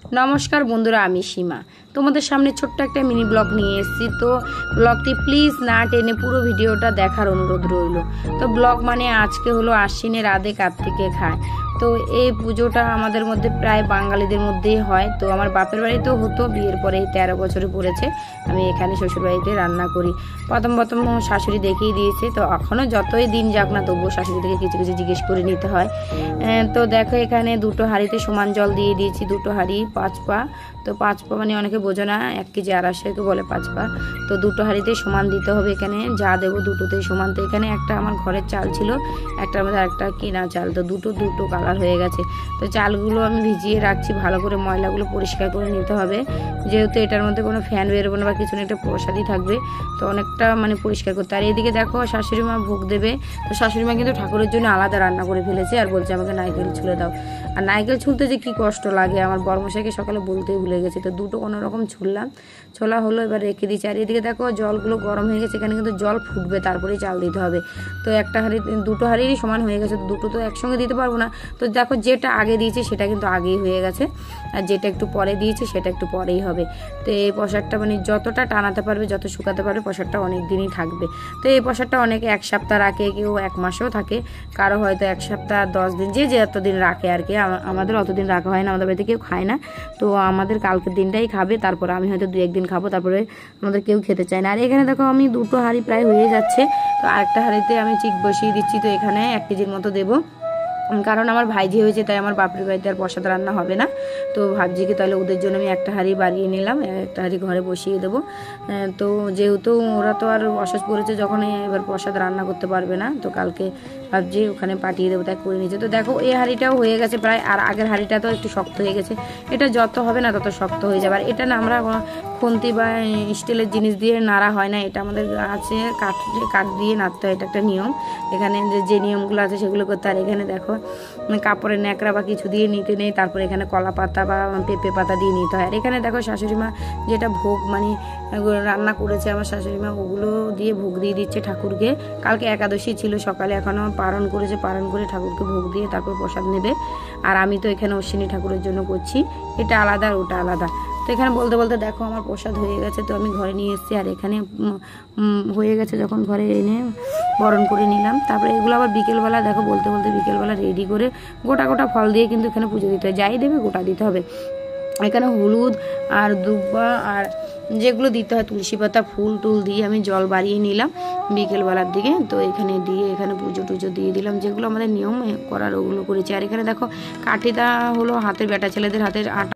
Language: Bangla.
নমস্কার বন্ধুরা, আমি সীমা তোমাদের সামনে ছোট্ট একটা মিনি ব্লগ নিয়ে এসেছি। তো ব্লগটি প্লিজ না টেনে পুরো ভিডিওটা দেখার অনুরোধ রইল। তো ব্লগ মানে আজকে হলো আশ্বিনের রাধে কার্তিকে খায়। তো এই পুজোটা আমাদের মধ্যে প্রায় বাঙালিদের মধ্যেই হয়। তো আমার বাপের বাড়িতেও হতো, বিয়ের পরে 13 বছরে পড়েছে আমি এখানে শ্বশুরবাড়িতে রান্না করি। প্রথম শাশুড়ি দেখিয়ে দিয়েছে। তো এখনও যতই দিন যাক না তবুও শাশুড়ি থেকে কিছু কিছু জিজ্ঞেস করে নিতে হয়। তো দেখো এখানে দুটো হাঁড়িতে সমান জল দিয়ে দিয়েছি, দুটো হাঁড়ি 5 পা। তো 5 পা মানে অনেকে বোঝো না, 1 কেজি 250 বলে 5 পা। তো দুটো হাঁড়িতে সমান দিতে হবে। এখানে যা দেবো দুটোতেই সমান। তো এখানে একটা আমার ঘরের চাল ছিল, একটার মধ্যে আরেকটা কেনা চাল। তো দুটো কালার হয়ে গেছে। তো চালগুলো আমি ভিজিয়ে রাখছি, ভালো করে ময়লাগুলো পরিষ্কার করে নিতে হবে, যেহেতু এটার মধ্যে কোনো ফ্যান বেরোবে না বা কিছু না, একটা প্রসাদই থাকবে। তো অনেকটা মানে পরিষ্কার করতে। আর এদিকে দেখো শাশুড়ি মা ভোগ দেবে। তো শাশুড়ি মা কিন্তু ঠাকুরের জন্য আলাদা রান্না করে ফেলেছে আর বলছে আমাকে নারকেল ছুলে দাও। আর নারকেল ছুলতে যে কি কষ্ট লাগে আমার বড়মশাইকে সকালে বলতেই ভুলে গেছে। তো দুটো কোনো রকম ছোলা হলো, এবার রেখে দিচ্ছি। আর এদিকে দেখো জলগুলো গরম হয়ে গেছে, এখানে কিন্তু জল ফুটবে তারপরেই চাল দিতে হবে। তো একটা হাঁড়ি দুটো হাঁড়িরই সমান হয়ে গেছে। দুটো তো একসঙ্গে দিতে পারবো না। তো দেখো যেটা আগে দিয়েছে সেটা কিন্তু আগেই হয়ে গেছে, আর যেটা একটু পরে দিয়েছে সেটা একটু পরেই হবে। তো এই প্রসাদটা মানে যতটা টানাতে পারবে, যত শুকাতে পারবে, প্রসাদটা অনেক দিনই থাকবে। তো এই প্রসাদটা অনেকে 1 সপ্তাহ রাখে, কেউ 1 মাসেও থাকে, কারো হয়তো 1 সপ্তাহ 10 দিন, যে এতদিন রাখে আর কি। আমাদের অতদিন রাখা হয় না, আমাদের বাড়িতে কেউ খায় না। তো আমাদের কালকের দিনটাই খাবে, তারপরে আমি হয়তো 2-1 দিন খাবো, তারপরে আমাদের কেউ খেতে চায় না। আর এখানে দেখো আমি দুটো হাঁড়ি প্রায় হয়ে যাচ্ছে। তো আরেকটা হাঁড়িতে আমি চিক বসিয়ে দিচ্ছি। তো এখানে 1 কেজির মতো দেবো, কারণ আমার ভাইঝি হয়েছে, তাই আমার বাপের বাড়িতে আর প্রসাদ রান্না হবে না। তো ভাবছি তাহলে ওদের জন্য আমি একটা হাঁড়ি বাড়িয়ে নিলাম, একটা হাঁড়ি ঘরে বসিয়ে দেবো। তো যেহেতু ওরা তো আর অসুস্থ পড়েছে যখন, এবার প্রসাদ রান্না করতে পারবে না, তো কালকে ভাবছি ওখানে পাঠিয়ে দেবো, তাই করে নিয়েছে। তো দেখো এই হাঁড়িটাও হয়ে গেছে প্রায়, আর আগের হাঁড়িটা তো একটু শক্ত হয়ে গেছে। এটা যত হবে না তত শক্ত হয়ে যাবে। আর এটা না আমরা খুন্তি বা স্টিলের জিনিস দিয়ে নাড়া হয় না, এটা আমাদের আছে কাঠ দিয়ে নাড়তে হয়। এটা একটা নিয়ম, এখানে যে নিয়মগুলো আছে সেগুলো করতে। আর এখানে দেখো কাপড়ের ন্যাকড়া বা কিছু দিয়ে নিতে নেই, তারপরে এখানে কলা পাতা বা পেঁপে পাতা দিয়ে নিতে হয়। আর এখানে দেখো শাশুড়ি মা যেটা ভোগ মানে রান্না করেছে আমার শাশুড়ি মা, ওগুলো দিয়ে ভোগ দিয়ে দিচ্ছে ঠাকুরকে। কালকে একাদশী ছিল, সকালে এখনও পারণ করেছে, পারণ করে ঠাকুরকে ভোগ দিয়ে তারপর প্রসাদ নেবে। আর আমি তো এখানে অশ্বিনী ঠাকুরের জন্য করছি, এটা আলাদা আর ওটা আলাদা। তো এখানে বলতে বলতে দেখো আমার প্রসাদ হয়ে গেছে। তো আমি ঘরে নিয়ে এসেছি, আর এখানে হয়ে গেছে যখন ঘরে এনে বরণ করে নিলাম। তারপরে এগুলো আবার বিকেলবেলা দেখো বলতে বলতে বিকেলবেলা রেডি করে গোটা ফল দিয়ে কিন্তু এখানে পুজো দিতে হয়, যাই দেবে গোটা দিতে হবে। এখানে হলুদ আর দুব্বা আর যেগুলো দিতে হয় তুলসী পাতা ফুল টুল দিয়ে আমি জল বাড়িয়ে নিলাম বিকেলবেলার দিকে। তো এখানে দিয়ে এখানে পুজো টুজো দিয়ে দিলাম, যেগুলো আমাদের নিয়ম করার ওগুলো করেছি। আর এখানে দেখো কাঠিটা হলো হাতের বেটা ছেলেদের হাতের আটা